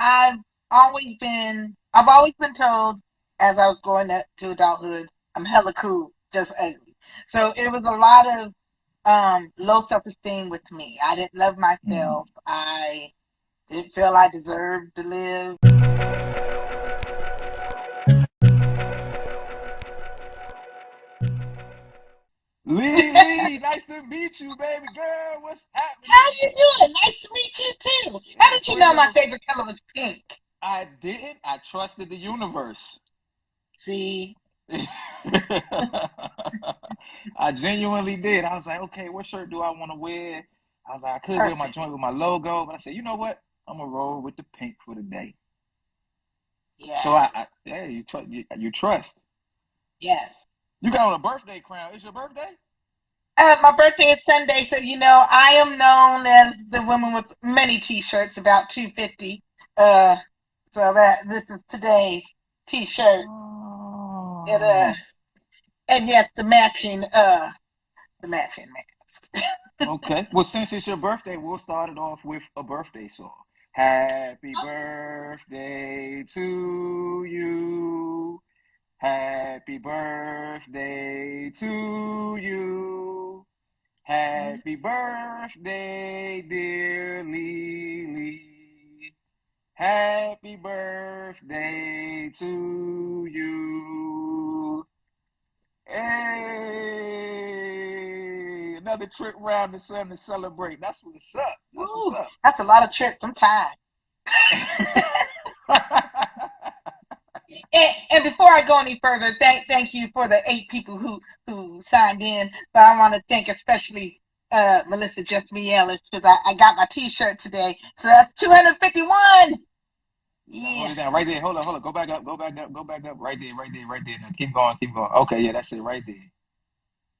I've always been told as I was growing up to adulthood, I'm hella cool, just ugly. So it was a lot of low self-esteem with me. I didn't love Mm. myself. I didn't feel I deserved to live. LeeLee, nice to meet you, baby girl. What's How happening? you doing? Nice to meet you too. How did you First know of my all, favorite color was pink? I didn't. I trusted the universe. See, I genuinely did. I was like, okay, what shirt do I want to wear? I was like, I could wear my perfect. joint with my logo, but I said, you know what? I'm gonna roll with the pink for the day. So Yes, yeah, you trust. yes. You got on a birthday crown. It's your birthday? My birthday is Sunday, so I am known as the woman with many T-shirts, about 250. Uh, so that this is today's T-shirt. It Oh, and yes, the matching mask. okay. Well, since it's your birthday, we'll start it off with a birthday song. Happy birthday to you. Happy birthday to you. Happy birthday, dear LeeLee. Happy birthday to you. Hey, another trip around the sun to celebrate. That's what's up. That's what's Ooh, up. that's a lot of trips. I'm tired. And before I go any further, thank you for the 8 people who signed in. But I want to thank especially Melissa Just Me Ellis because I got my T-shirt today. So that's 251. Now hold Yeah. it down right there. Hold on, hold on. Go back up, go back up, go back up. Right there, right there, right there. Now keep going, keep going. Okay, yeah, that's it right there.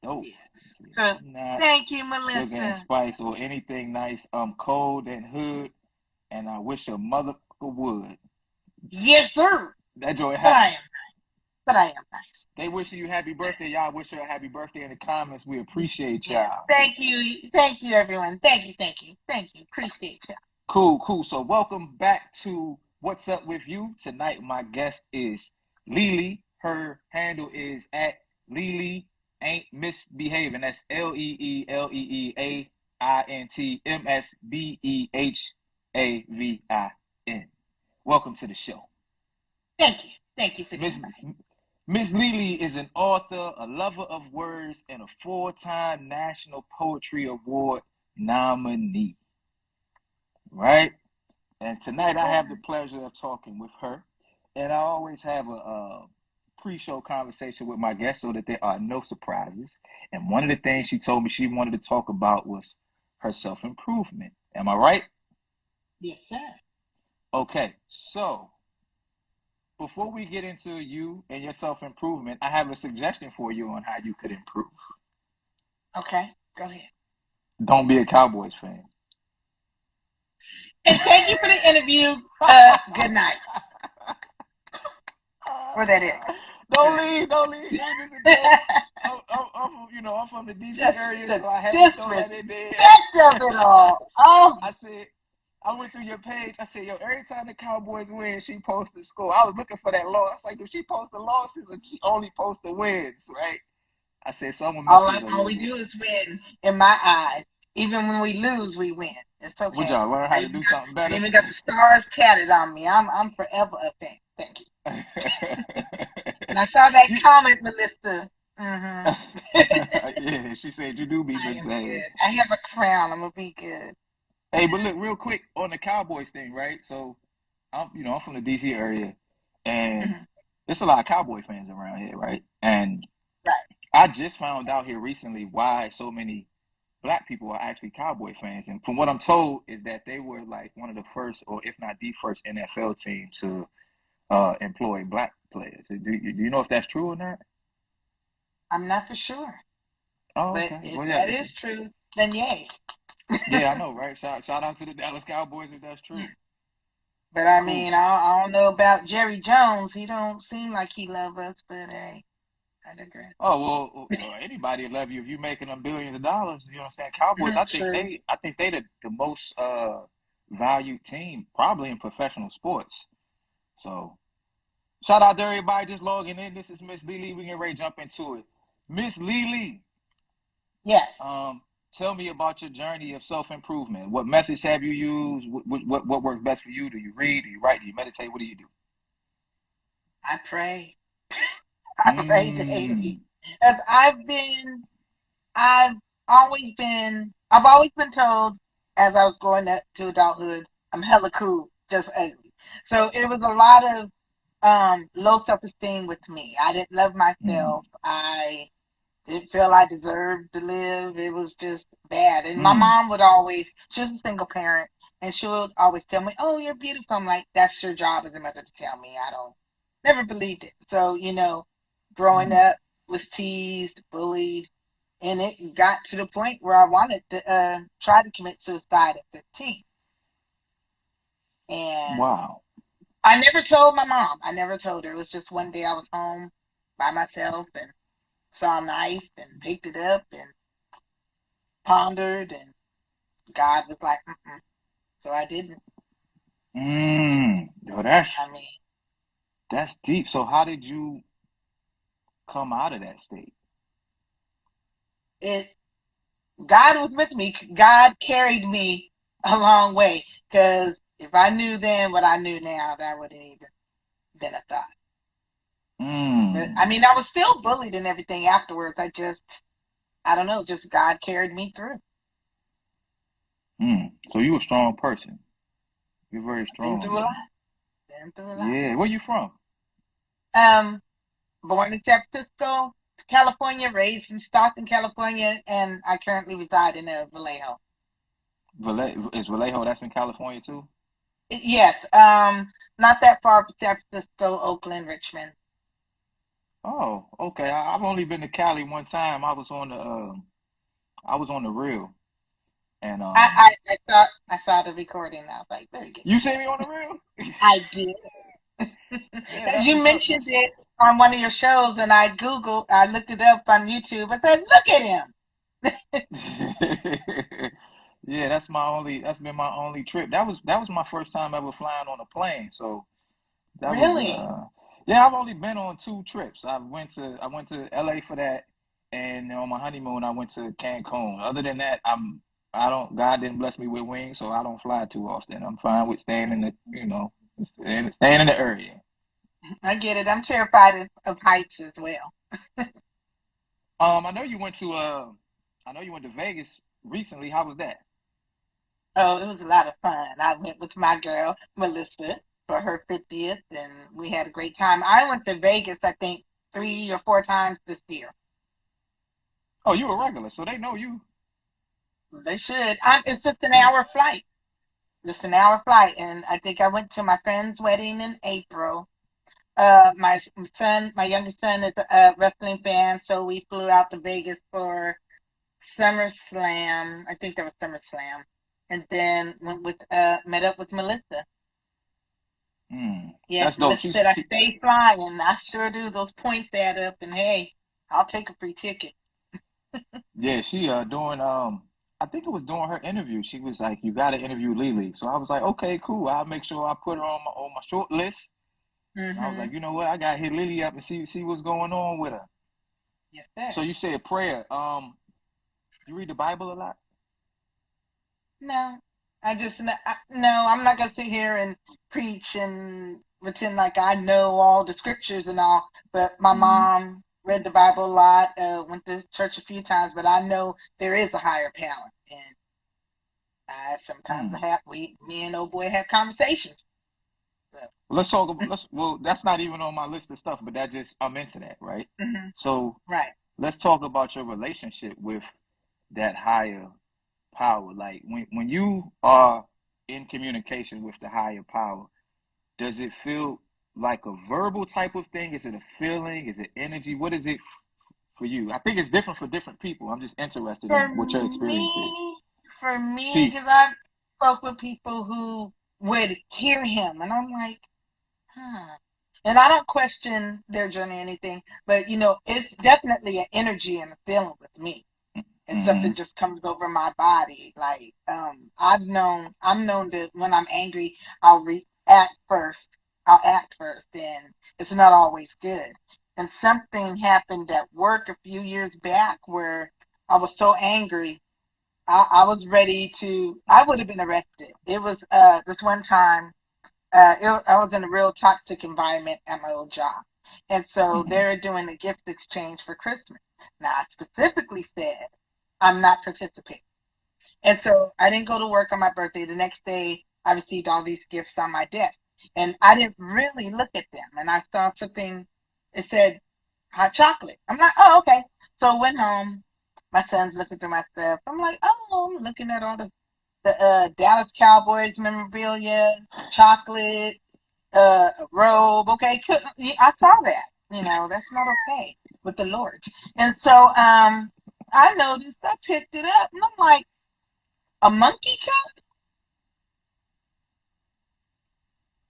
Dope. Yes. Let's see. So I'm not thank you, sugar and Melissa. spice or anything nice. I'm cold and hood, and I wish a mother would. Yes, sir. That joy But I happened. am. But I am nice. They wishing you happy birthday. Y'all wish her a happy birthday in the comments. We appreciate Yes. y'all. Thank you, everyone. Thank you. Appreciate you. Cool, cool. So welcome back to What's Up With You. Tonight my guest is LeeLee. Her handle is at LeeLee Ain't Misbehaving. That's LeeLeeAintMSBEHAVIN. Welcome to the show. Thank you. Thank you for the Miss invite. Miss LeeLee is an author, a lover of words, and a four-time National Poetry Award nominee. Right? And tonight I have the pleasure of talking with her. And I always have a pre-show conversation with my guests so that there are no surprises. And one of the things she told me she wanted to talk about was her self-improvement. Am I right? Yes, sir. Okay, so before we get into you and your self-improvement, I have a suggestion for you on how you could improve. Okay. Go ahead. Don't be a Cowboys fan. And thank you for the interview. Good night. Where that is. Don't Good leave, don't leave. It was just a joke. night. I'm from the DC Just area, the so I had to throw that in there. disrespect of it all. Oh, I said, I went through your page. I said, yo, every time the Cowboys win, she posts the score. I was looking for that loss. I was like, does she post the losses or she only post the wins, right? I said, so I'm gonna mess with her a all little we bit. do is win in my eyes. Even when we lose, we win. It's Would okay. y'all learn how to do something I better? even got the stars tatted on me. I'm forever a fan. Thank you. And I saw that you, comment, Melissa. Mm-hmm. yeah, she said you do be I am misbehaved. good. I have a crown. I'm gonna be good. Hey, but look, real quick on the Cowboys thing, right? So I'm from the DC area, and Hmm. there's a lot of Cowboy fans around here, right? And Right. I just found out here recently why so many black people are actually Cowboy fans. And from what I'm told is that they were like one of the first, or if not the first NFL team to employ black players. Do you know if that's true or not? I'm not for sure, Oh, but okay. if Well, yeah, that is true, then yay. yeah, I know, right? Shout out to the Dallas Cowboys if that's true. But I Cool. mean, I don't know about Jerry Jones. He don't seem like he love us, but hey, I digress. Oh well, anybody will love you if you're making them billions of dollars. You know what I'm saying? Cowboys, True. I think they the most valued team, probably in professional sports. So shout out to everybody just logging in. This is Miss LeeLee. We can ready to jump into it. Miss LeeLee, Yes, tell me about your journey of self-improvement. What methods have you used? What works best for you? Do you read? Do you write? Do you meditate? What do you do? I pray. I pray daily. Mm, As I've I've always been told as I was growing up to adulthood, I'm hella cool, just ugly. So it was a lot of low self-esteem with me. I didn't love mm, myself. I didn't feel I deserved to live. It was just bad. And my mm, mom would always, she was a single parent, and she would always tell me, "Oh, you're beautiful." I'm like, "That's your job as a mother to tell me." I don't, never believed it. So, growing mm. up, was teased, bullied, and it got to the point where I wanted to try to commit suicide at 15. And Wow. I never told my mom. I never told her. It was just one day I was home by myself and saw a knife and picked it up and pondered, and God was like, mm-mm. So I didn't. Yo, I mean, that's deep. So how did you come out of that state? it. God was with me. God carried me a long way. Because if I knew then what I knew now, that wouldn't even been a thought. But I Mm, mean, I was still bullied and everything afterwards. I don't know, just God carried me through. So you a strong person. You're very Been strong through a lot. then. Been through a lot. Yeah. Where you from? Um, Born in San Francisco, California, raised in Stockton, California, and I currently reside in Vallejo. Is Vallejo, that's in California too? Yes, not that far from San Francisco, Oakland, Richmond. Oh, okay. I've only been to Cali one time. I was on the real, and I saw the recording. And I was like, very good. you see me on the real? I did. Yeah, As that's you what's up. mentioned it on one of your shows, and I looked it up on YouTube. I said, look at him. Yeah, that's been my only trip. That was my first time ever flying on a plane. So that was Really? yeah, I've only been on two trips. I went to LA for that, and on my honeymoon I went to Cancun. Other than that, I don't God didn't bless me with wings, so I don't fly too often. I'm fine with staying in the, staying in the area. I get it. I'm terrified of heights as well. I know you went to Vegas recently. How was that? Oh, it was a lot of fun. I went with my girl, Melissa, for her 50th, and we had a great time. I went to Vegas, I think, 3 or 4 times this year. Oh, you a regular, so they know you. They should. It's just an hour flight. Just an hour flight. And I think I went to my friend's wedding in April. My youngest son is a wrestling fan, so we flew out to Vegas for SummerSlam. I think that was SummerSlam. And then met up with Melissa. Yes, That's dope. Melissa said I stay flying. I sure do. Those points add up, and hey, I'll take a free ticket. Yeah, she doing I think it was during her interview. She was like, "You got to interview LeeLee." So I was like, "Okay, cool. I'll make sure I put her on my short list." And I was Mm-hmm. like, "You know what? I got to hit LeeLee up and see what's going on with her." Yes, sir. So you said prayer. You read the Bible a lot? No, no. I'm not gonna sit here and preach and pretend like I know all the scriptures and all. But my Mm-hmm. mom read the Bible a lot. Went to church a few times, but I know there is a higher power. And I sometimes Mm. me and old boy have conversations. So, Well, let's talk about let's well, that's not even on my list of stuff, but that just I'm into that, right? hmm So right. let's talk about your relationship with that higher power. Like when you are in communication with the higher power, does it feel like a verbal type of thing? Is it a feeling? Is it energy? What is it for you? I think it's different for different people. I'm just interested For in what your experience is. me, for me, Peace. because I spoke with people who would hear him, and I'm like, huh. And I don't question their journey or anything, but it's definitely an energy and a feeling with me. and something just comes over my body. Like I'm known that when I'm angry, I'll react first. I'll act first, and it's not always good. And something happened at work a few years back where I was so angry. I was ready to. I would have been arrested. It was this one time. I was in a real toxic environment at my old job, and so they're doing a gift exchange for Christmas. Now, I specifically said I'm not participating. And so I didn't go to work on my birthday. The next day, I received all these gifts on my desk. And I didn't really look at them. And I saw something, it said hot chocolate. I'm like, oh, okay. So I went home. My son's looking through my stuff. I'm like, oh, I'm looking at all the Dallas Cowboys memorabilia, chocolate, a robe. Okay. I saw that. That's not okay with the Lord. And so I noticed, I picked it up, and I'm like, a monkey cup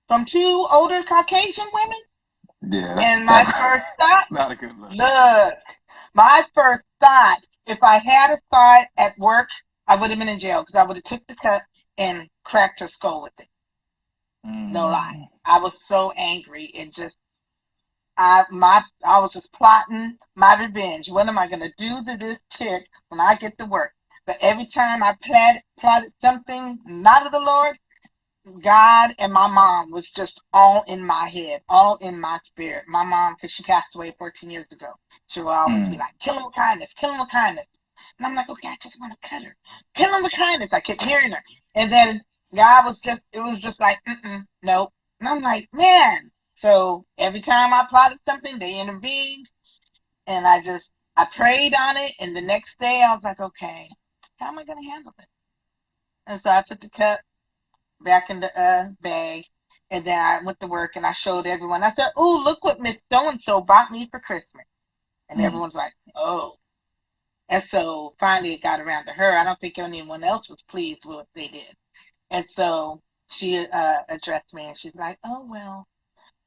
from two older Caucasian women? Yeah, that's And my terrible. first thought, It's not a good look. look, my first thought, if I had a thought at work, I would have been in jail because I would have took the cup and cracked her skull with it. No lie. I was so angry. It just, I was just plotting my revenge. What am I gonna do to this chick when I get to work? But every time I plotted something not of the Lord, God and my mom was just all in my head, all in my spirit. My mom, because she passed away 14 years ago, she would always be like, kill him with kindness, kill him with kindness. And I'm like, okay, I just want to cut her. Kill him with kindness. I kept hearing her. And then God it was just like, nope. And I'm like, man. So every time I plotted something, they intervened. And I prayed on it. And the next day I was like, okay, how am I going to handle this? And so I put the cup back in the bag. And then I went to work and I showed everyone. I said, "Ooh, look what Miss So and So bought me for Christmas." And everyone's like, "Oh." And so finally it got around to her. I don't think anyone else was pleased with what they did. And so she addressed me and she's like, "Oh, well,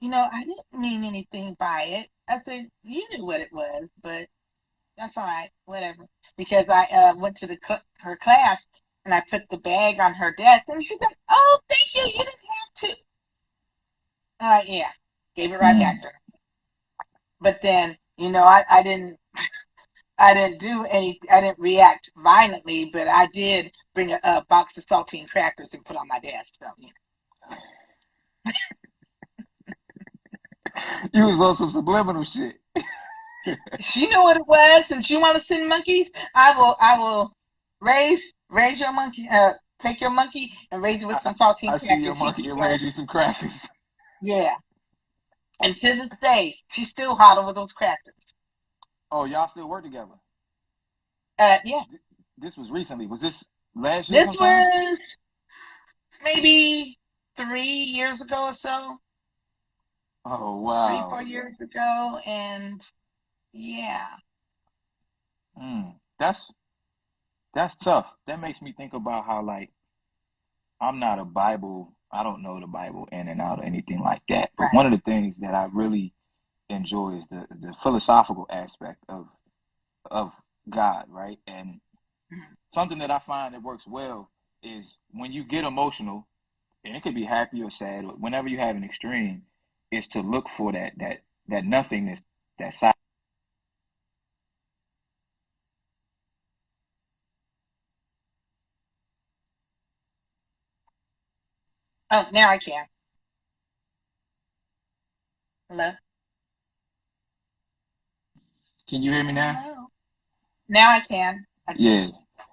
I didn't mean anything by it." I said, "You knew what it was, but that's all right, whatever." Because I went to her class and I put the bag on her desk and she's like, "Oh, thank you. You didn't have to." Yeah, gave it right back to her. But then, I didn't do any, I didn't react violently, but I did bring a box of saltine crackers and put on my desk. So, You was on some subliminal shit. she knew what it was, and she want to send monkeys. I will raise your monkey, take your monkey and raise it with some saltine I see your crackers. He monkey can and go. raise you some crackers. Yeah, and to this day, she's still hot over those crackers. Oh, y'all still work together? Yeah. This was recently. Was this last year This sometime? was maybe 3 years ago or so. Oh, Three, wow. 4 years ago, and yeah. That's tough. That makes me think about how, like, I'm not a Bible, I don't know the Bible in and out or anything like that. But Right. one of the things that I really enjoy is the philosophical aspect of God, right? And Mhm. something that I find that works well is when you get emotional, and it could be happy or sad, or whenever you have an extreme, is to look for that nothingness, that side. Oh, now I can. Hello? Can you hear me now? Hello? Now I can. I think Yeah.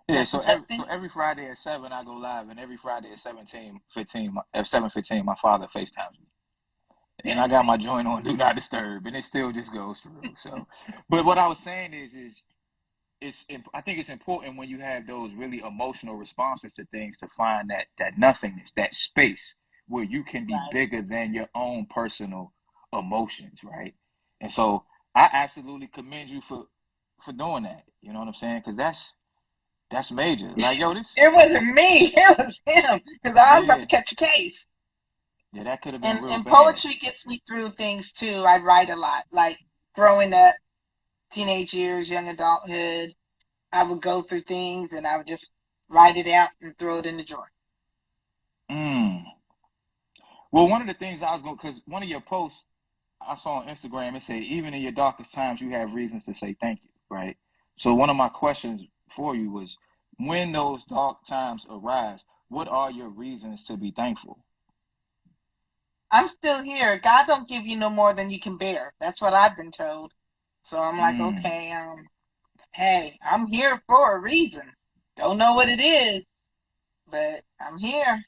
Yeah, that's so the every testing. Friday at 7 I go live, and every Friday at 7:15 my father FaceTimes me. And I got my joint on Do Not Disturb, and it still just goes through. So, but what I was saying is I think it's important when you have those really emotional responses to things to find that nothingness, that space where you can be Right. bigger than your own personal emotions, right? And so I absolutely commend you for doing that. You know what I'm saying? Because that's major. Like, yo, this, It wasn't me. It was him. Because I was about yeah, to catch a case. yeah, that could have been And real and bad. poetry gets me through things too. I write a lot, like growing up, teenage years, young adulthood. I would go through things and I would just write it out and throw it in the drawer. Mm. Well, one of the things I was going, because one of your posts I saw on Instagram, it said, even in your darkest times, you have reasons to say thank you, right? So one of my questions for you was, when those dark times arise, what are your reasons to be thankful? I'm still here. God don't give you no more than you can bear. That's what I've been told. So I'm like, Mm. okay, hey, I'm here for a reason. Don't know what it is, but I'm here.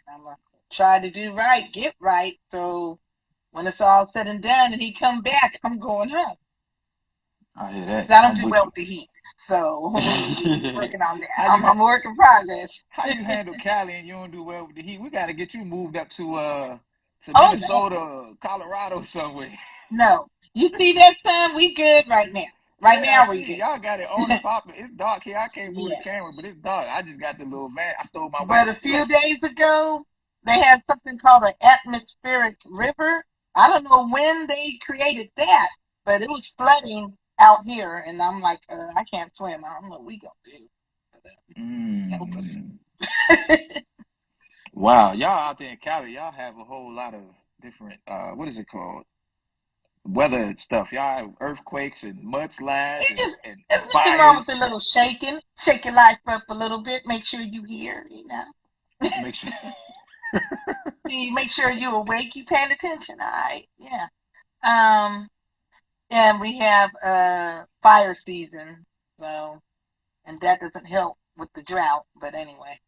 I'm gonna try to do right, get right. So when it's all said and done, and he come back, I'm going home. I hear 'Cause that. I don't I'm do with well you. with the heat. So we working on that. how you I'm ha- a work in progress. how you handle Cali and you don't do well with the heat? We got to get you moved up to Oh no, Minnesota, Colorado somewhere. no. You see that sun? We good right now. Right Yeah, I now we see. good. Y'all got it on and popping. It's dark here. I can't move the Yeah. camera, but it's dark. I just got the little van. I stole my But wife's a truck. few days ago, they had something called an atmospheric river. I don't know when they created that, but it was flooding out here, and I'm like, I can't swim. I don't know what we gonna do. Help Mm. us. Wow, y'all out there in Cali, y'all have a whole lot of different what is it called? Weather stuff. Y'all have earthquakes and mudslides and, There's, and, and there's nothing wrong with fires. a little shaking. Shake your life up a little bit. Make sure you hear, you know. Make sure. See, make sure you awake. You paying attention. All right. Yeah. Um, and we have fire season, so and that doesn't help with the drought. But anyway,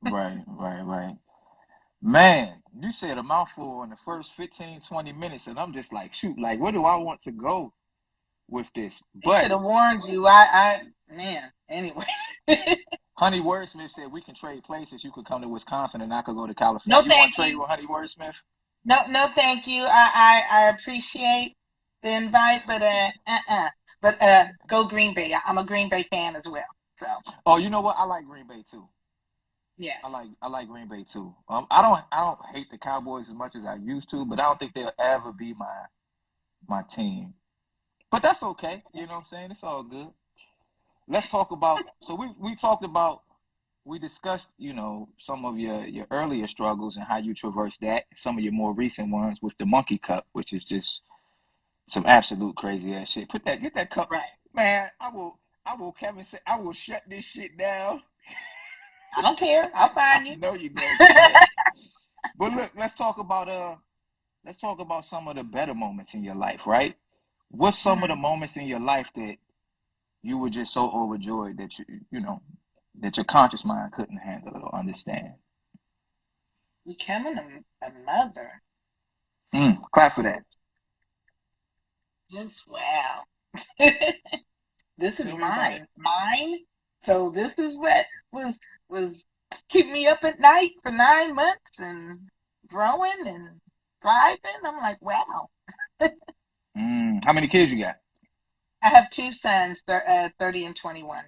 Right, right, right. Man, you said a mouthful in the first 15, 20 minutes, and I'm just like, shoot, like, where do I want to go with this? they But should have warned you. I man. Anyway, Honey Wordsmith said we can trade places. You could come to Wisconsin and I could go to California. no, You want thank to trade you. with Honey Wordsmith? No, no, thank you. I appreciate the invite, but but go Green Bay. I'm a Green Bay fan as well. So Oh, you know what? I like Green Bay too. yes, I like Green Bay too. I don't hate the Cowboys as much as I used to, but I don't think they'll ever be my team. But that's okay. You know what I'm saying? It's all good. Let's talk about. So we talked about, we discussed, some of your earlier struggles and how you traversed that. Some of your more recent ones with the monkey cup, which is just some absolute crazy ass shit. Get that cup, right. man. I will. Kevin say I will shut this shit down. I don't care. I'll I find you. know you gonna do that. But look, let's talk about some of the better moments in your life, right? What's some of the Hmm. moments in your life that you were just so overjoyed that that your conscious mind couldn't handle it or understand? Becoming a mother. Clap for that. Just, just wow. This is Tell me about it. mine. So this is what was keeping me up at night for 9 months and growing and thriving. I'm like, wow. How many kids you got? I have two sons. They're 30 and 21.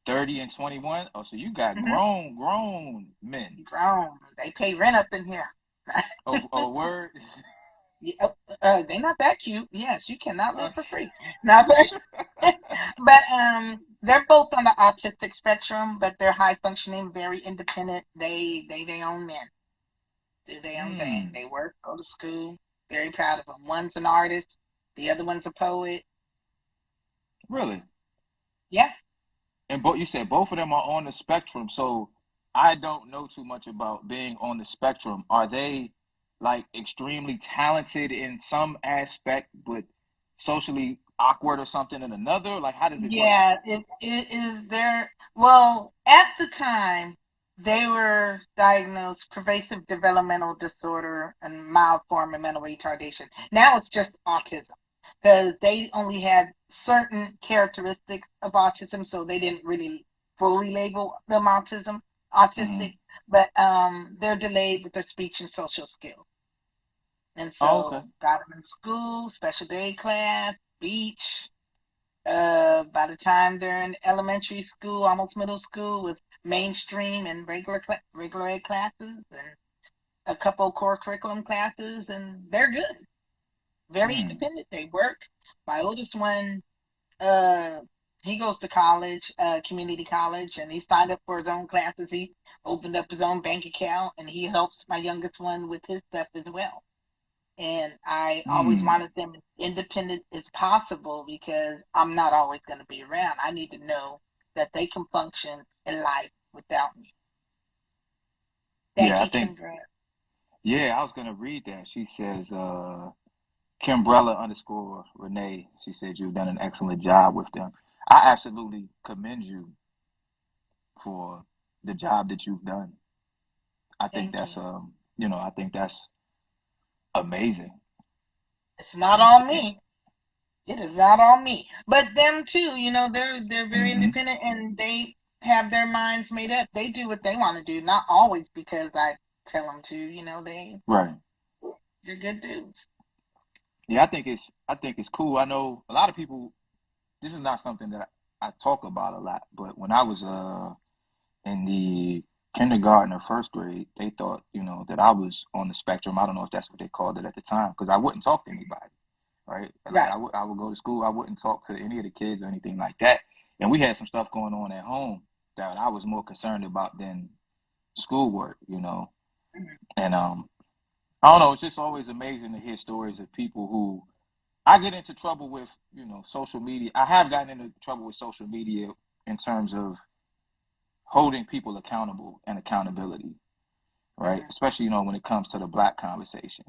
30 and 21. Oh, so you got Hmm. grown men. Grown. They pay rent up in here. Oh, word. Yeah, they're not that cute. Yes, you cannot live Uh, for free. No, but they're both on the autistic spectrum, but they're high functioning, very independent. They own men. Do their own thing. mm, They work, go to school. Very proud of them. One's an artist, the other one's a poet. really? Yeah, And you said both of them are on the spectrum. So I don't know too much about being on the spectrum. Are they like extremely talented in some aspect, but socially awkward or something in another? Like, how does it work? yeah. It is there. Well, at the time, they were diagnosed pervasive developmental disorder and mild form of mental retardation. Now it's just autism because they only had certain characteristics of autism, so they didn't really fully label them autistic, Hmm. but they're delayed with their speech and social skills. And Oh, okay. so got them in school, special day class, beach. By the time they're in elementary school, almost middle school, with mainstream and regular ed classes and a couple core curriculum classes, and they're good. Very Hmm. independent. They work. My oldest one, uh, He goes to college, community college, and he signed up for his own classes. He opened up his own bank account, and he helps my youngest one with his stuff as well. And I always Mm. wanted them as independent as possible because I'm not always going to be around. I need to know that they can function in life without me. Thank Yeah, I you, think. Kimbra. Yeah, I was gonna read that. She says, Kimbrella underscore Renee. She said you've done an excellent job with them. I absolutely commend you for the job that you've done. I think Thank that's you. I think that's amazing. It's not And, on and me. It is not on me. But them too, they're very hmm independent and they have their minds made up. They do what they want to do, not always because I tell them to. right. They're good dudes. Yeah, I think it's cool. I know a lot of people. This is not something that I talk about a lot, but when I was in the kindergarten or first grade, they thought, that I was on the spectrum. I don't know if that's what they called it at the time, because I wouldn't talk to anybody, right? Like Right. I would go to school, I wouldn't talk to any of the kids or anything like that. And we had some stuff going on at home that I was more concerned about than schoolwork. Mhm. And I don't know, it's just always amazing to hear stories of people who I get into trouble with, social media. I have gotten into trouble with social media in terms of holding people accountable and accountability, right? Mhm. Especially, when it comes to the black conversation.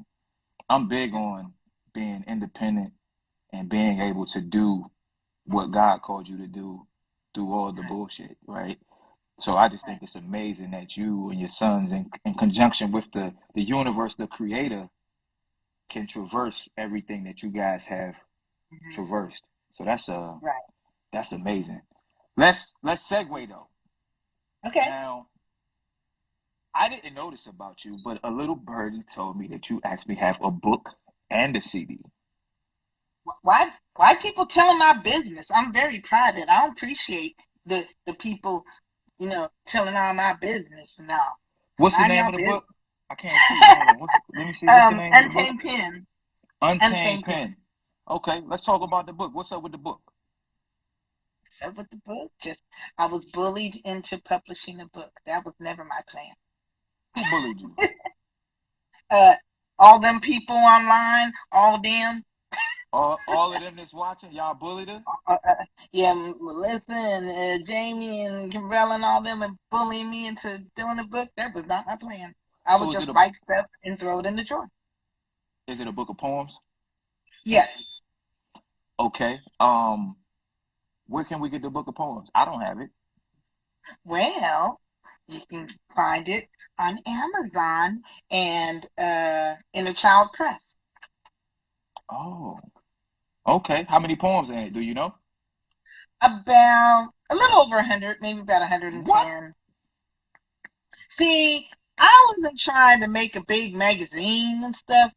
I'm big on being independent and being able to do what God called you to do through all the Right. bullshit, right? So I just Right. think it's amazing that you and your sons, in conjunction with the universe, the creator, can traverse everything that you guys have Mhm. traversed. So Right. that's amazing. Let's segue though. Okay. Now, I didn't notice about you, but a little birdie told me that you actually have a book and a CD. Why people telling my business? I'm very private. I don't appreciate the people, telling all my business. No. What's the Mind name your of the business. book? I can't see it. Hold on. Let me see. What's the name of the book? Untamed pen. Untamed Untamed pen. Pen. Okay, let's talk about the book. What's up with the book? So with the book, just I was bullied into publishing a book. That was never my plan. Who bullied you? Uh, all them people online, all them. All of them that's watching, y'all bullied her? Yeah, Melissa and Jamie and Kimbrell and all them and bullying me into doing a book. That was not my plan. I So would is it just a write stuff and throw it in the drawer. is it a book of poems? Yes. Okay. Where can we get the book of poems? I don't have it. Well, you can find it on Amazon and in a child press. Oh, okay. How many poems in it? Do you know? About a little over 100, maybe about What? 110. See, I wasn't trying to make a big magazine and stuff.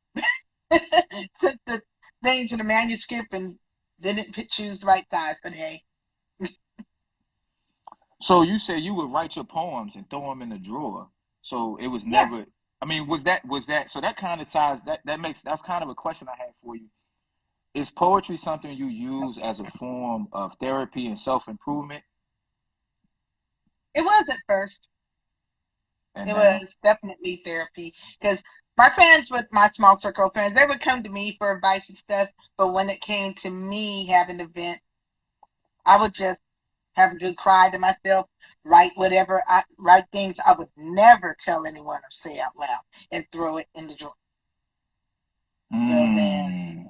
Sent the thing to the manuscript and didn't choose the right size, but hey. So you say you would write your poems and throw them in the drawer. So it was Yeah, never. I mean, was that? So that kind of ties. That's kind of a question I had for you. Is poetry something you use as a form of therapy and self improvement? it was at first. And It now, was definitely therapy because my fans, with my small circle of fans, they would come to me for advice and stuff. But when it came to me having an event, I would just have a good cry to myself, write things I would never tell anyone or say out loud, and throw it in the drawer. So then mm,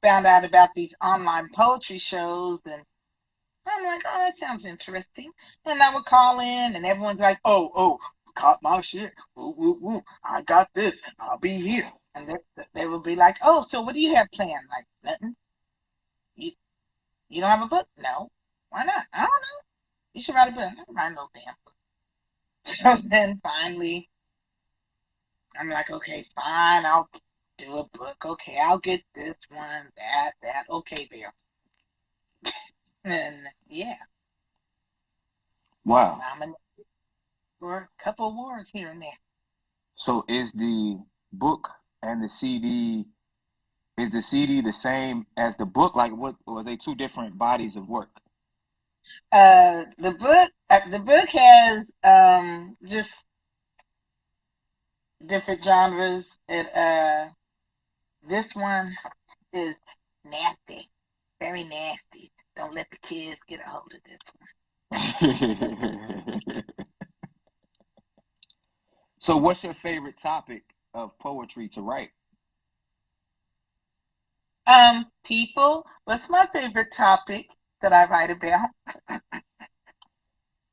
found out about these online poetry shows, and I'm like, oh, that sounds interesting. And I would call in, and everyone's like, oh, caught my shit. Woo, woo, woo. I got this. I'll be here. And they would be like, oh, so what do you have planned? Like, nothing. You, you don't have a book? No. Why not? I don't know. You should write a book. I don't write no damn book. So then finally, I'm like, okay, fine. I'll do a book. Okay, I'll get this one, that. Okay, there. And yeah, wow. nominated for a couple awards here and there. So is the book and the CD is the CD the same as the book? Like what? Or are they two different bodies of work? The book has just different genres. This one is nasty, very nasty. Don't let the kids get a hold of this one. So, what's your favorite topic of poetry to write? People. What's my favorite topic that I write about?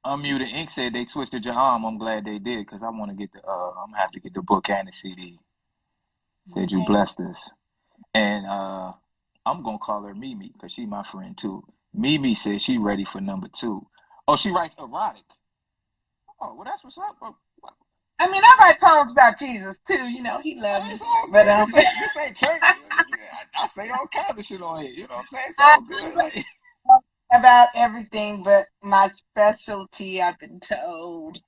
Unmuted Ink said they twisted your arm. I'm glad they did because I want to get the. I'm gonna have to get the book and the CD. Said you Okay. blessed us, and I'm gonna call her Mimi because she my friend too. Mimi said she ready for number two. Oh, she writes erotic. Oh, well, that's what's up. I mean, I write poems about Jesus too. You know, he loved It's me. all But good. This ain't church. I say all kinds of shit on here. You know what I'm saying? It's I all good. write Like, about everything. But my specialty, I've been told.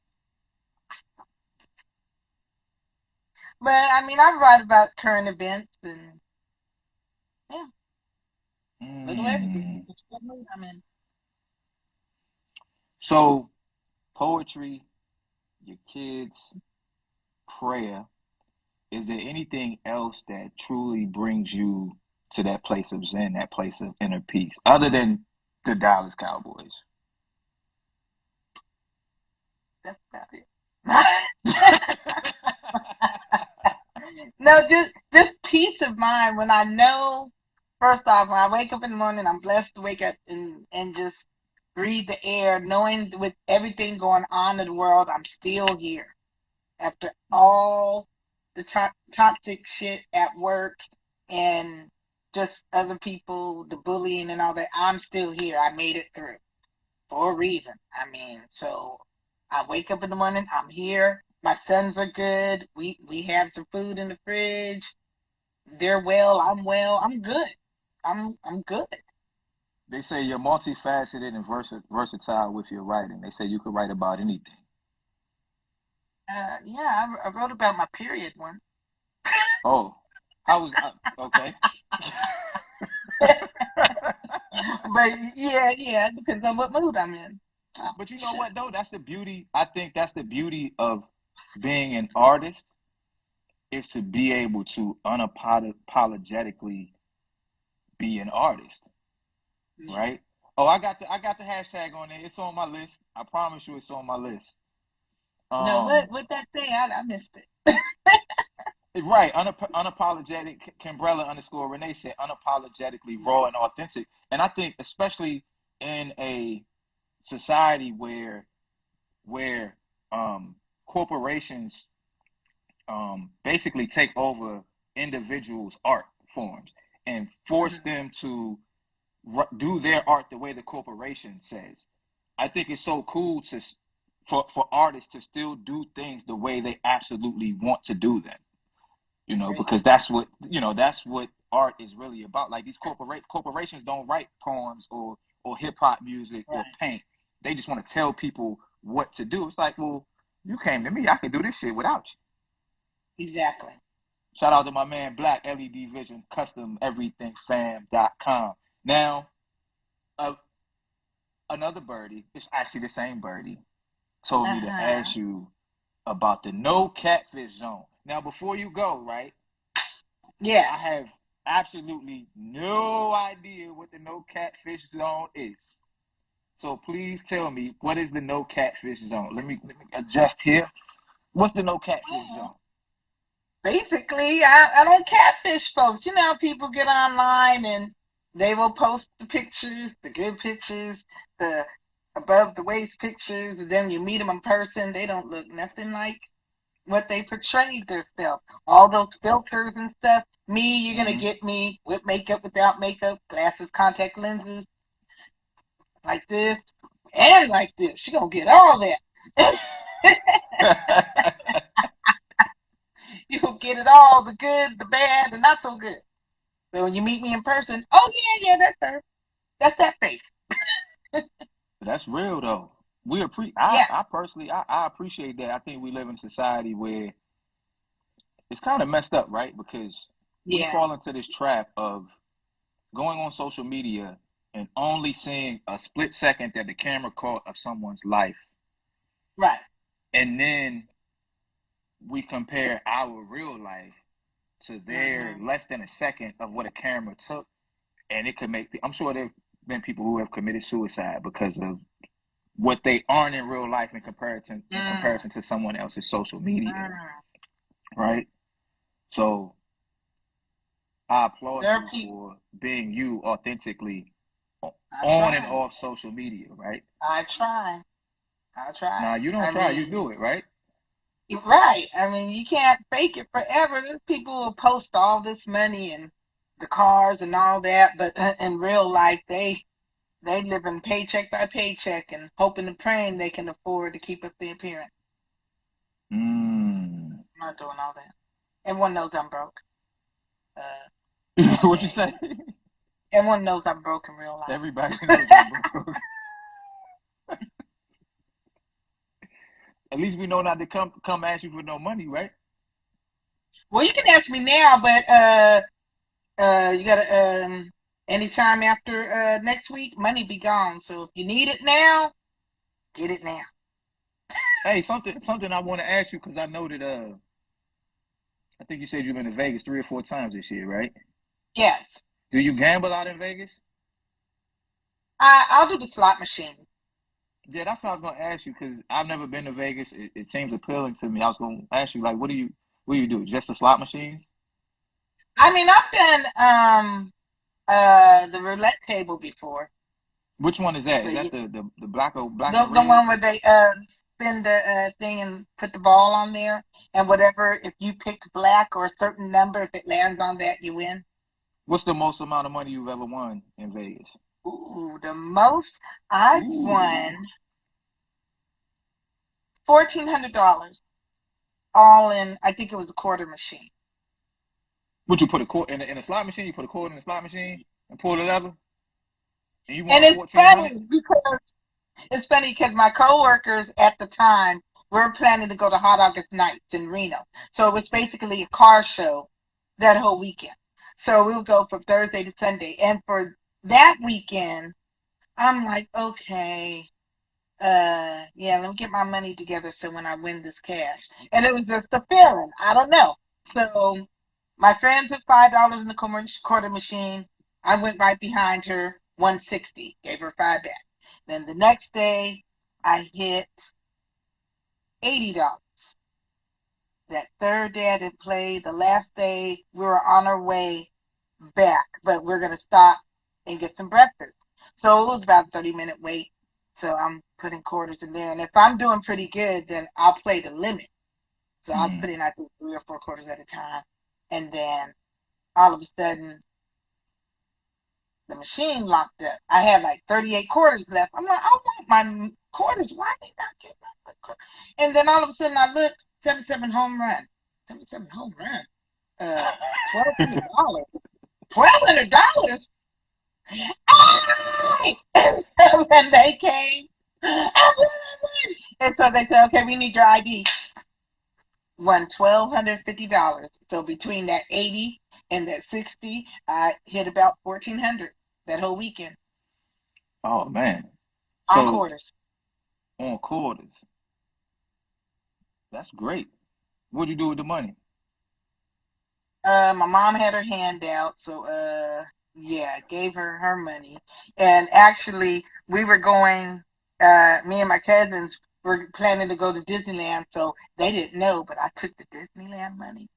But I mean, I write about current events and yeah, little everything. mm. What mood I'm in. So poetry, your kids, prayer. Is there anything else that truly brings you to that place of zen, that place of inner peace, other than the Dallas Cowboys? That's about it. No, just peace of mind when I know. First off, when I wake up in the morning, I'm blessed to wake up and just breathe the air, knowing with everything going on in the world, I'm still here after all the toxic shit at work and just other people, the bullying and all that. I'm still here. I made it through for a reason. I mean, so I wake up in the morning, I'm here. My sons are good. We have some food in the fridge. They're well, I'm well. I'm good. I'm good. They say you're multifaceted and versatile with your writing. They say you could write about anything. Yeah, I wrote about my period one. Oh, how was okay? But yeah, it depends on what mood I'm in. Oh, But you know shit. what though? That's the beauty. I think that's the beauty of being an artist is to be able to unapologetically be an artist, Yeah. right? Oh, I got the hashtag on there. It's on my list. I promise you, it's on my list. No, Um, what that say? I missed it. right, unapologetic. Cambrella underscore Renee said unapologetically raw and authentic. And I think especially in a society where corporations basically take over individuals' art forms and force Mhm. them to do their art the way the corporation says. I think it's so cool for artists to still do things the way they absolutely want to do them. Agree. Because that's what art is really about. Like these corporations don't write poems or hip hop music or Right. paint. They just want to tell people what to do. It's like, well, you came to me, I can do this shit without you. Exactly. Shout out to my man Black LED Vision Custom Everything Fam.com. Now, uh, another birdie, it's actually the same birdie, told me to Uh-huh. ask you about the no catfish zone. Now, before you go, right, Yes. I have absolutely no idea what the no catfish zone is. So please tell me, what is the no catfish zone? Let me adjust here. What's the no catfish Well, zone? basically, I don't catfish folks. You know, how people get online and they will post the pictures, the good pictures, the above the waist pictures, and then you meet them in person. They don't look nothing like what they portrayed themselves. All those filters and stuff. Me, you're gonna Mm-hmm. get me with makeup, without makeup, glasses, contact lenses, like this, and like this. You're gonna get all that. You will get it all, the good, the bad, the not so good. So when you meet me in person, oh yeah, that's her. That's that face. That's real though. Yeah, I personally I appreciate that. I think we live in a society where it's kind of messed up, right? Because we yeah, fall into this trap of going on social media and only seeing a split second that the camera caught of someone's life. Right. And then we compare our real life to their less than a second of what a camera took. And it could make, I'm sure there have been people who have committed suicide because of what they aren't in real life in comparison to someone else's social media. Right? So I applaud you for being you authentically on and off social media, right? I try. Now, you don't try, you do it, right? Right. I mean, you can't fake it forever. There's people who post all this money and the cars and all that, but in real life, they living paycheck by paycheck and hoping and praying they can afford to keep up the appearance. I'm not doing all that. Everyone knows I'm broke. What you say? Everyone knows I'm broke in real life. Everybody knows you're broke. At least we know not to come ask you for no money, right? Well, you can ask me now, but you gotta anytime after next week, money be gone. So if you need it now, get it now. Hey, something I want to ask you, because I know that I think you said you've been to Vegas 3 or 4 times this year, right? Yes. Do you gamble out in Vegas? I'll do the slot machine. Yeah, that's what I was gonna ask you, because I've never been to Vegas. It seems appealing to me. I was gonna ask you, like, what do you do? Just the slot machines? I mean, I've done the roulette table before. Which one is that? Is that the black and red? The one where they spin the thing and put the ball on there, and whatever, if you picked black or a certain number, if it lands on that, you win. What's the most amount of money you've ever won in Vegas? Ooh, the most I've won $1,400, all in. I think it was a quarter machine. Would you put a quarter in a slot machine? You put a quarter in the slot machine and pull the lever, and you won And it's funny because my coworkers at the time were planning to go to Hot August Nights in Reno, so it was basically a car show that whole weekend. So we would go from Thursday to Sunday, and for that weekend, I'm like, okay, yeah, let me get my money together so when I win this cash. And it was just a feeling. I don't know. So my friend put $5 in the quarter machine. I went right behind her, 160, gave her 5 back. Then the next day, I hit $80. That third day I didn't play. The last day, we were on our way back, but we're going to stop and get some breakfast. So it was about a 30-minute wait. So I'm putting quarters in there. And if I'm doing pretty good, then I'll play the limit. So I'll put in, I think, 3 or 4 quarters at a time. And then all of a sudden, the machine locked up. I had like 38 quarters left. I'm like, I want my quarters. Why they not getting my? And then all of a sudden, I look, 77 home run. 77 home run. $1,200. $1,200. And so when they came, and so they said, okay, we need your ID. Won $1,250. So between that 80 and that 60, I hit about 1,400 that whole weekend. Oh man! On quarters. On quarters. That's great. What'd you do with the money? My mom had her hand out, so yeah, gave her money. And actually, we were going. Me and my cousins were planning to go to Disneyland, so they didn't know, but I took the Disneyland money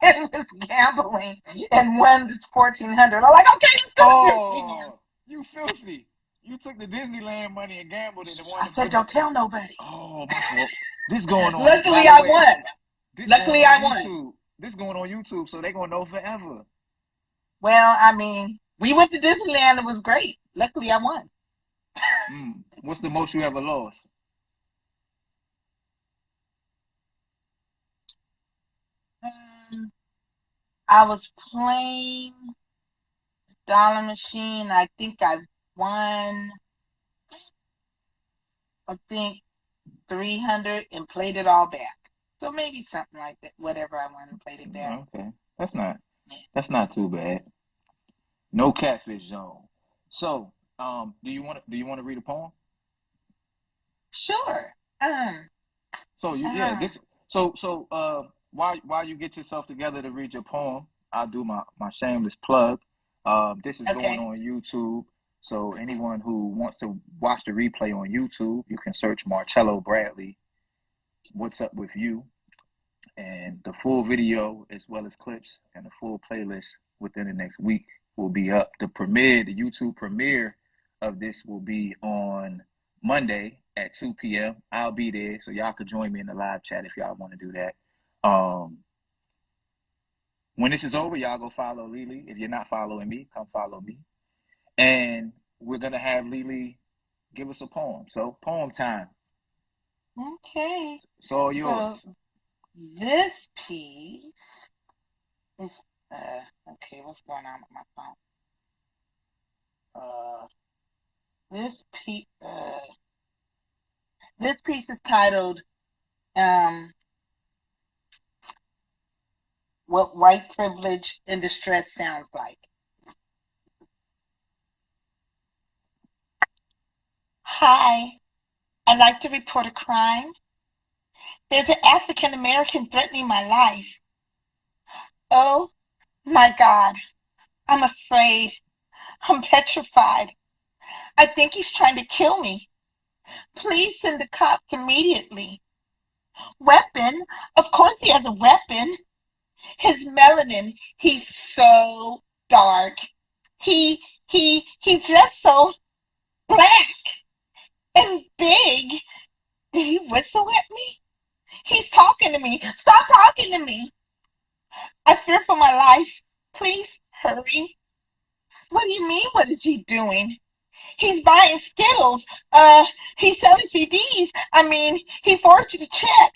and was gambling and won $1,400. I'm like, okay, let's go to Disneyland. You filthy! You took the Disneyland money and gambled it and won. I said, don't tell nobody. Oh, my fault. This going on. Luckily, I won. Luckily, I won. This going on YouTube, so they gonna know forever. Well, I mean, we went to Disneyland. It was great. Luckily, I won. What's the most you ever lost? I was playing dollar machine. I think I won. I think 300 and played it all back. So maybe something like that. Whatever I won and played it back. Okay, that's not too bad. No Catfish Zone. So, do you want to read a poem? Sure. So this while you get yourself together to read your poem, I'll do my shameless plug. This is going Okay. on YouTube. So anyone who wants to watch the replay on YouTube, you can search Marcello Bradley, What's Up With You, and the full video as well as clips and the full playlist within the next week will be up. The YouTube premiere of this will be on Monday at 2 p.m. I'll be there, so y'all could join me in the live chat if y'all want to do that. When this is over, y'all go follow LeeLee. If you're not following me, come follow me. And we're gonna have LeeLee give us a poem. So poem time. Okay. It's all yours. So this piece is okay. What's going on with my phone? This piece this piece is titled "What White Privilege in Distress Sounds Like." Hi, I'd like to report a crime. There's an African American threatening my life. Oh my God, I'm afraid. I'm petrified. I think he's trying to kill me. Please send the cops immediately. Weapon? Of course he has a weapon. His melanin, he's so dark. He's just so black and big. Did he whistle at me? He's talking to me. Stop talking to me. I fear for my life. Please hurry. What do you mean, what is he doing? He's buying Skittles. He's selling CDs. I mean, he forged a check.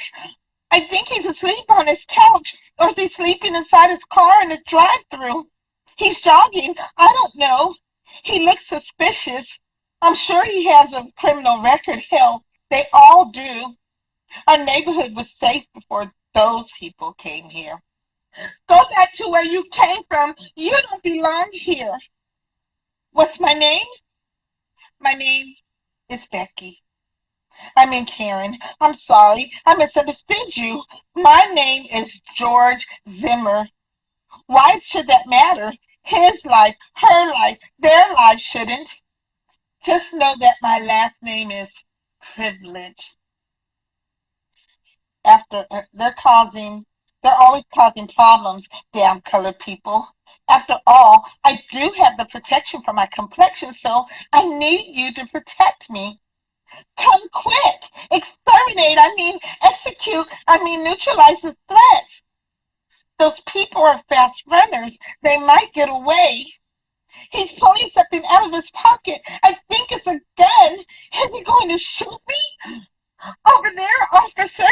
I think he's asleep on his couch, or is he sleeping inside his car in the drive-thru? He's jogging. I don't know. He looks suspicious. I'm sure he has a criminal record. Hell, they all do. Our neighborhood was safe before those people came here. Go back to where you came from. You don't belong here. What's my name? My name is Becky. I mean Karen. I'm sorry. I misunderstood you. My name is George Zimmer. Why should that matter? His life, her life, their life shouldn't. Just know that my last name is Privilege. After they're always causing problems, damn colored people. After all, I do have the protection for my complexion, so I need you to protect me. Come quick! Exterminate, I mean execute, I mean neutralize the threat. Those people are fast runners. They might get away. He's pulling something out of his pocket. I think it's a gun. Is he going to shoot me? Over there, officer.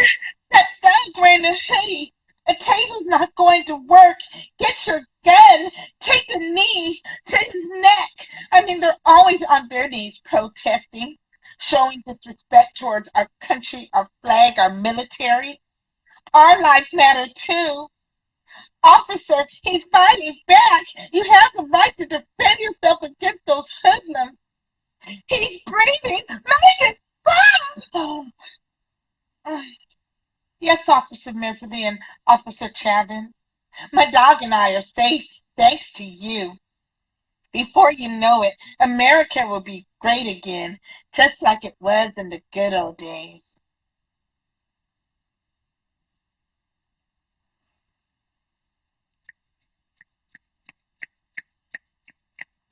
That thug wearing a hoodie. A taser's not going to work. Get your gun. Take the knee to his neck. I mean, they're always on their knees protesting, showing disrespect towards our country, our flag, our military. Our lives matter too. Officer, he's fighting back. You have the right to defend yourself against those hoodlums. He's breathing. Make it stop! Yes, Officer Misery and Officer Chavin. My dog and I are safe thanks to you. Before you know it, America will be great again, just like it was in the good old days.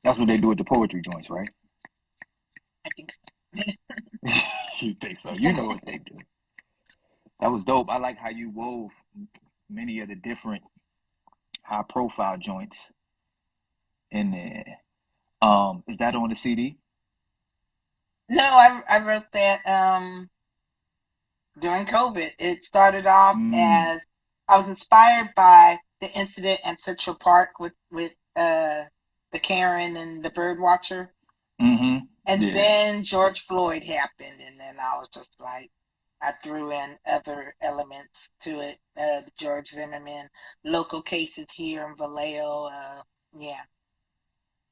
That's what they do at the poetry joints, right? I think You think so? You know what they do. That was dope. I like how you wove many of the different high profile joints in there. Is that on the CD? no, I wrote that during COVID. It started off Mm, as I was inspired by the incident at Central Park with the Karen and the bird watcher. mm-hmm. And Yeah. then George Floyd happened, and then I was just like, I threw in other elements to it. The George Zimmerman local cases here in Vallejo. Yeah.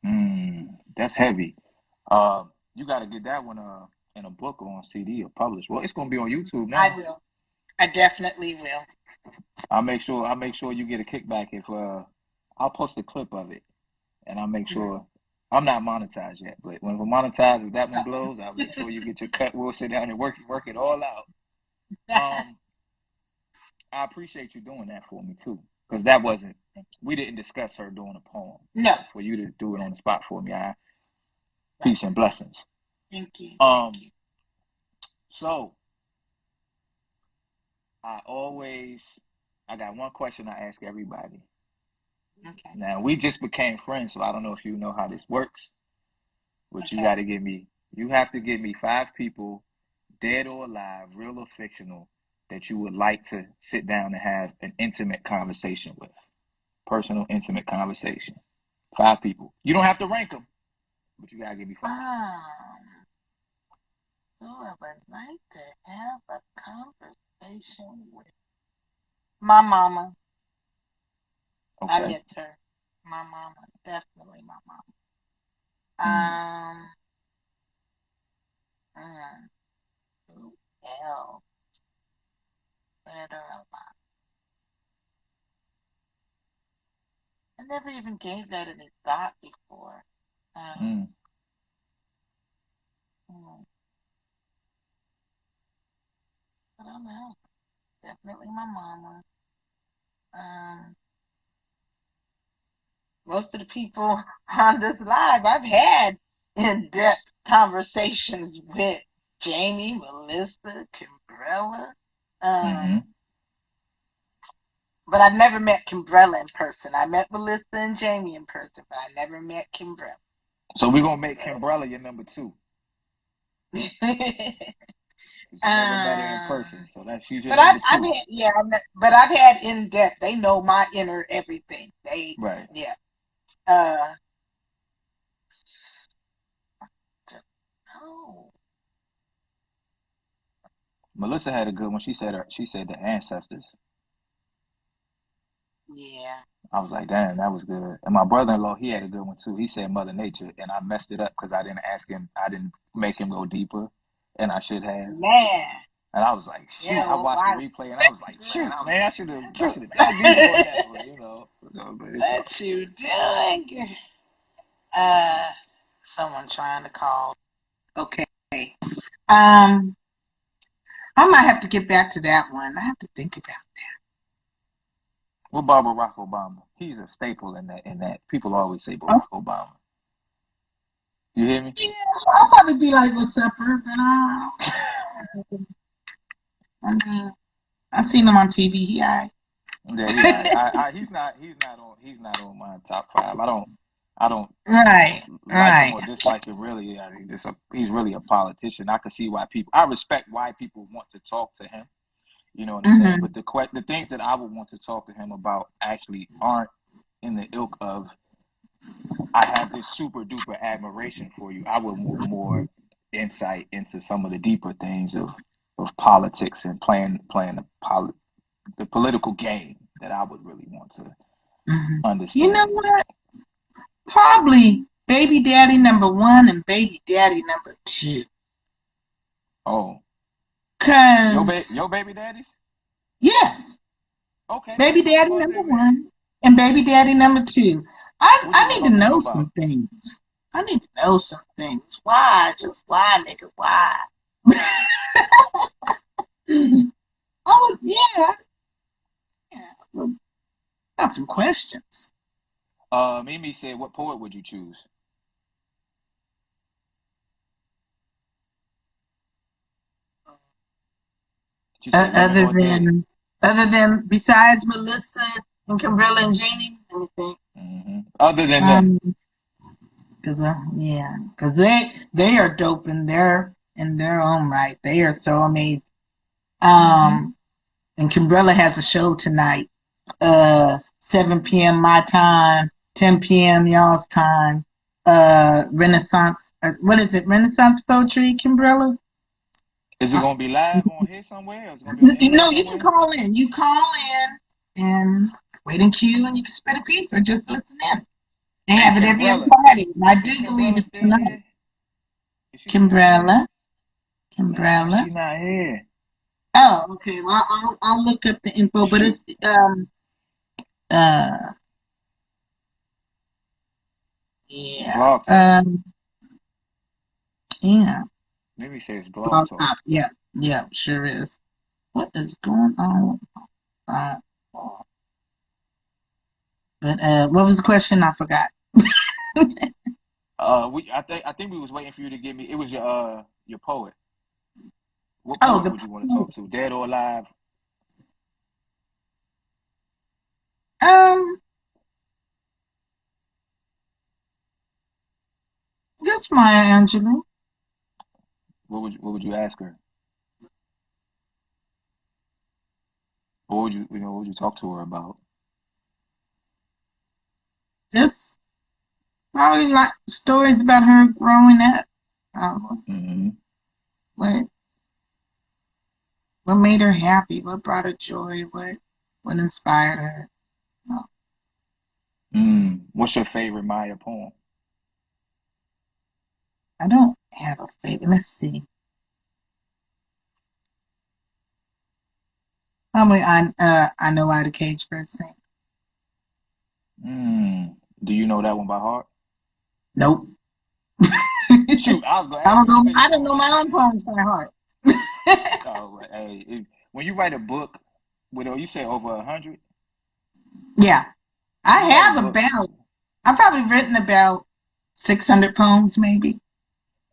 Mm. That's heavy. You got to get that one in a book or on CD or published. Well, it's gonna be on YouTube I now. will. I definitely will. I'll make sure you get a kickback if I'll post a clip of it, and I'll make sure I'm not monetized yet. But when we're monetized, if that one blows, I'll make sure you get your cut. We'll sit down and work it all out. I appreciate you doing that for me too, because we didn't discuss her doing a poem. No. For you to do it on the spot for me, peace and blessings. Thank you. So I got one question I ask everybody. Okay. Now we just became friends, so I don't know if you know how this works, but you have to give me 5 people, dead or alive, real or fictional, that you would like to sit down and have an intimate conversation with. Personal, intimate conversation. 5 people. You don't have to rank them, but you gotta give me 5. Who I would like to have a conversation with? My mama. Okay. I miss her. My mama. Definitely my mama. Who else? Better alive. I never even gave that any thought before. I don't know. Definitely my mama. Most of the people on this live, I've had in-depth conversations with Jamie, Melissa, Kimbrella. But I've never met Kimbrella in person. I met Melissa and Jamie in person, but I never met Kimbrella. So we're going to make Kimbrella your number 2. You never met her in person, so that's usually number 2. But I've had in-depth. They know my inner everything. Right. Yeah. Melissa had a good one. She said the ancestors. Yeah. I was like, damn, that was good. And my brother-in-law, he had a good one too. He said Mother Nature, and I messed it up because I didn't ask him. I didn't make him go deeper, and I should have. Man. And I was like, shoot. I watched the replay, and I was like, shoot, man, I should have dug deep on that one, you know. What you doing? Someone trying to call. Okay. I might have to get back to that one. I have to think about that. What about Barack Obama? He's a staple in that. People always say Barack Obama. You hear me? Yeah, I'll probably be like, "What's up, but I seen him on TV. He alright. Yeah, he's not on my top 5. I don't like him or dislike him really. I mean, he's really a politician. I can see why I respect why people want to talk to him. You know what I'm saying? But the things that I would want to talk to him about actually aren't in the ilk of I have this super duper admiration for you. I would want more insight into some of the deeper things of politics and playing the political game that I would really want to understand. You know what? Probably baby daddy number 1 and baby daddy number 2. Oh. Cause your baby daddies? Yes. Okay. Baby daddy number 1 and baby daddy number 2. I need to know some things. I need to know some things. Why? Just why, nigga? Why? Got some questions. Mimi said, what poet would you choose? Other than besides Melissa and Kimbrella and Janie, anything. Other than them. Because they are dope in their own right. They are so amazing. And Kimbrella has a show tonight, 7 p.m. my time, 10 p.m. y'all's time. Renaissance. What is it? Renaissance poetry, Kimbrella. Is it gonna be live on here somewhere? Or is it gonna be no, you can call in. You call in and wait in queue, and you can spit a piece or just listen in. They Hey, have it every other Kimbrella. party. And I Is do believe Kimbrella it's still tonight. here? Is she still here? Kimbrella. Nah, Kimbrella. she not here. Oh, okay. Well, I'll look up the info, but Shoot. it's uh yeah Blog Talk. yeah Maybe say it's Blog blog Talk. top. Yeah, sure is. What is going on? Uh, but what was the question? I forgot. I think we was waiting for you to give me. It was your poet. What Oh, poet the would you want to talk to? Dead or alive? um, just Maya Angelou. What would you ask her? What would you talk to her about? Just probably like stories about her growing up. Mm-hmm. What what made her happy? What brought her joy? What inspired her? Uh, What's your favorite Maya poem? I don't have a favorite. Let's see. Probably I know why the cage bird sing. Do you know that one by heart? Nope. Shoot, I was gonna I ask don't you to know. spit I it don't for know me. my own poems by heart. Oh, hey, when you write a book, you say over 100. Yeah, I When you write a have book, about. I've probably written about 600 poems, maybe.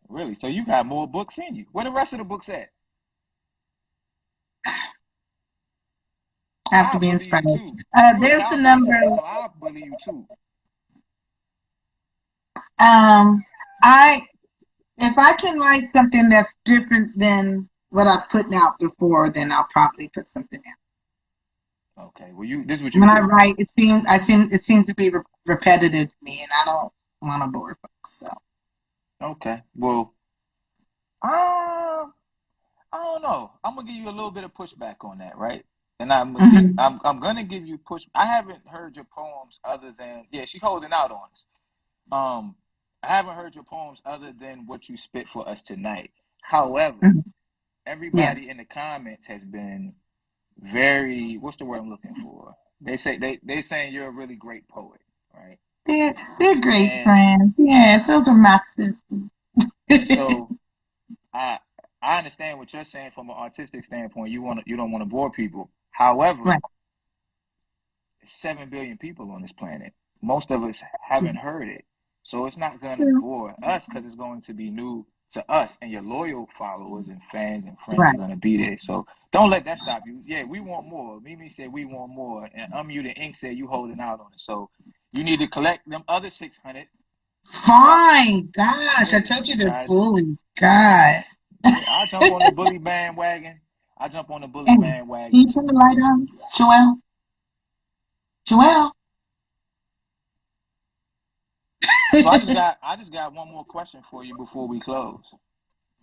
really? So you got more books in you. Where the rest of the books at? I have to I'll be bully you inspired. too. You a There's the Cowboys number. fan, so I'll bully you too. I if I can write something that's different than what I've put out before, then I'll probably put something out. Okay. Well, this is what you When I do. write, it seems to be repetitive to me, and I don't want to bore folks. So. Okay. Well, uh, I don't know. I'm gonna give you a little bit of pushback on that, right? And Hmm. I'm gonna give you push. I haven't heard your poems other than she's holding out on us. Um, I haven't heard your poems other than what you spit for us tonight. However, Hmm. everybody Yes, in the comments has been very, what's the word I'm looking for? They saying you're a really great poet, right? they're great And friends. Yes, those are my sisters. and so I I understand what you're saying from an artistic standpoint. You don't want to bore people. However, Right. 7 billion people on this planet. Most of us haven't heard it. So it's not going to Yeah. bore us because it's going to be new to us. And your loyal followers and fans and friends are Right. going to be there. So don't let that stop you. Yeah, we want more. Mimi said we want more. And Unmuted Ink said you holding out on it. So you need to collect them other 600. Drop. Fine. Gosh, I Yeah, told you you they're got. bullies. God. Yeah, I'll jump on the bully bandwagon. I jump on the bully Hey, can bandwagon you turn too. the light on? Joelle? Joelle? So I just got one more question for you before we close.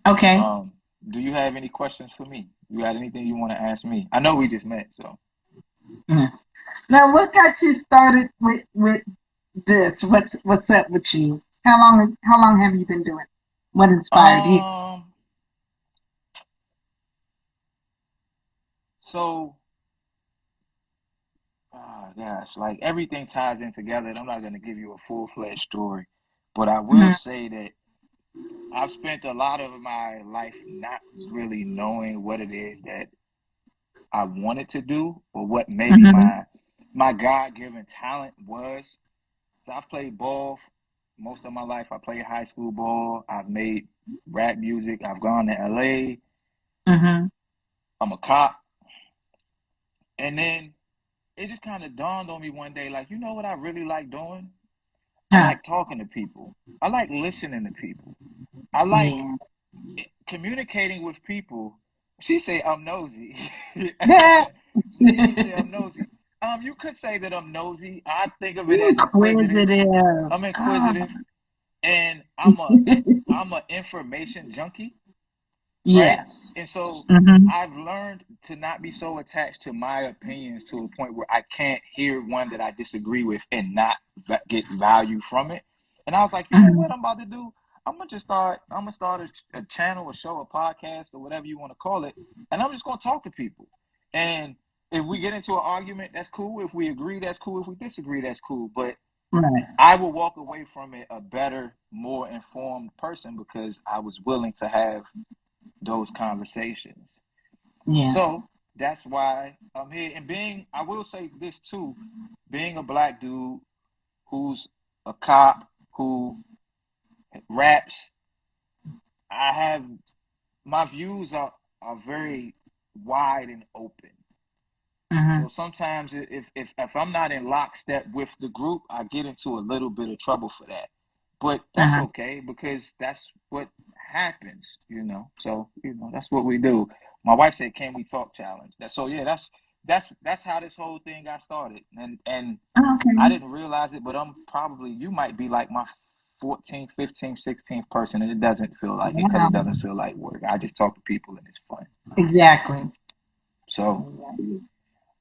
Okay. Um, do you have any questions for me? You got anything you want to ask me? I know we just met, so. Yes. Now, what got you started with this? What's up with you? How long have you been doing? What inspired you? Um, so, gosh, like everything ties in together, and I'm not gonna give you a full-fledged story, but I will Mhm. say that I've spent a lot of my life not really knowing what it is that I wanted to do or what maybe Mhm. my God-given talent was. So I've played ball most of my life. I played high school ball. I've made rap music. I've gone to LA. Mhm. I'm a cop. And then it just kind of dawned on me one day, like, you know what I really like doing? I Huh. like talking to people. I like listening to people. I like Yeah. communicating with people. She say I'm nosy. Yeah. Mimi say I'm nosy. You could say that I'm nosy. I think of it as inquisitive. Inquisitive. I'm God. inquisitive, and I'm a information junkie. Yes. And so Mm-hmm. I've learned to not be so attached to my opinions to a point where I can't hear one that I disagree with and not get value from it. And I was like, you know what I'm about to do? I'm gonna start a channel, a show, a podcast, or whatever you want to call it, and I'm just gonna talk to people. And if we get into an argument, that's cool. If we agree, that's cool. If we disagree, that's cool. But Right. I will walk away from it a better, more informed person because I was willing to have those conversations. Yeah. So that's why I'm here. And I will say this too, being a black dude who's a cop, who raps, I have my views are very wide and open. Mm-hmm. So sometimes if I'm not in lockstep with the group, I get into a little bit of trouble for that. But that's okay because that's what happens, So, that's what we do. My wife said, "Can we talk challenge?" That's how this whole thing got started. And I Okay. didn't realize it, but you might be like my 14th, 15th, 16th person, and it doesn't feel like it because Wow. it doesn't feel like work. I just talk to people and it's fun. Exactly. So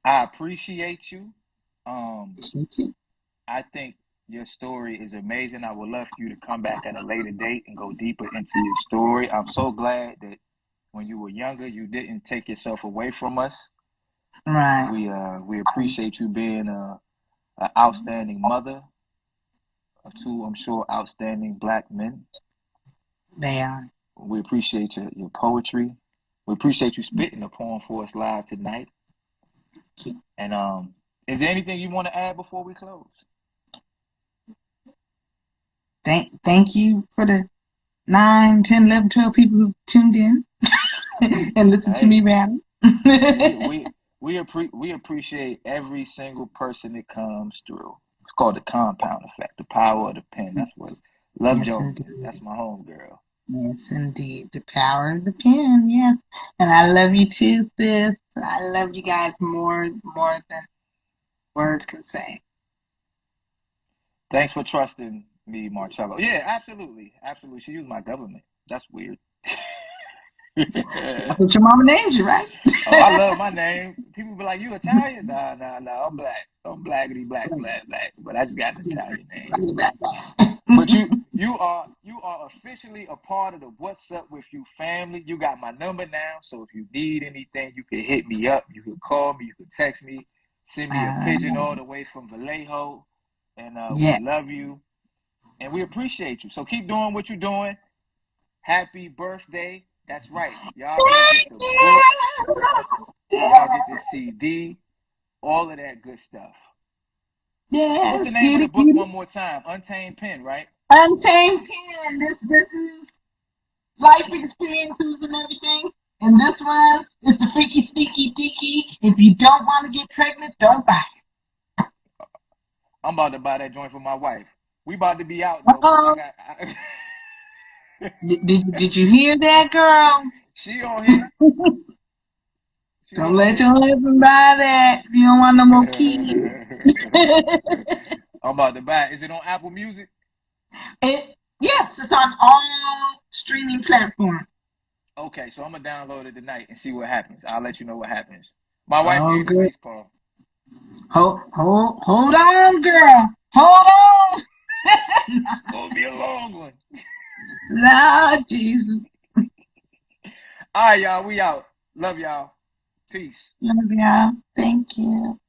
I appreciate you. Appreciate you. I think your story is amazing. I would love for you to come back at a later date and go deeper into your story. I'm so glad that when you were younger, you didn't take yourself away from us. Right. We appreciate you being an outstanding mother of two, I'm sure, outstanding black men. They are. We appreciate your poetry. We appreciate you spitting the poem for us live tonight. And is there anything you want to add before we close? Thank you for the 9, 10, 11, 12 people who tuned in and listened to me rattle. we appreciate every single person that comes through. It's called the compound effect, the power of the pen. That's what Love Yes, Jones indeed. is. That's my homegirl. Yes, indeed. The power of the pen. Yes. And I love you too, sis. I love you guys more than words can say. Thanks for trusting me, Marcello. Yeah, absolutely. Absolutely. She used my government. That's weird. That's what your mama named you, right? Oh, I love my name. People be like, "You Italian?" Nah. I'm black. I'm blackity black. But I just got an Italian name. But you are officially a part of the What's Up With You family. You got my number now, so if you need anything, you can hit me up. You can call me. You can text me. Send me a pigeon all the way from Vallejo, and we love you and we appreciate you. So keep doing what you're doing. Happy birthday! That's right. Y'all go get the book. Y'all get the CD. All of that good stuff. Yes, What's the name of the book one more time? Untamed Pen, right? Untamed Pen. This is life experiences and everything. And this one is the freaky, sneaky, deaky. If you don't want to get pregnant, don't buy it. I'm about to buy that joint for my wife. We about to be out though, but Did you hear that, girl? She on here. Don't let your husband buy that. You don't want no more kids. I'm about to buy it. Is it on Apple Music? Yes, it's on all streaming platforms. Okay, so I'm gonna download it tonight and see what happens. I'll let you know what happens. My wife gave the Good. face call. Hold on, girl. Hold on. It's gonna be a long one. No, Jesus. All right, y'all. We out. Love y'all. Peace. Love y'all. Thank you.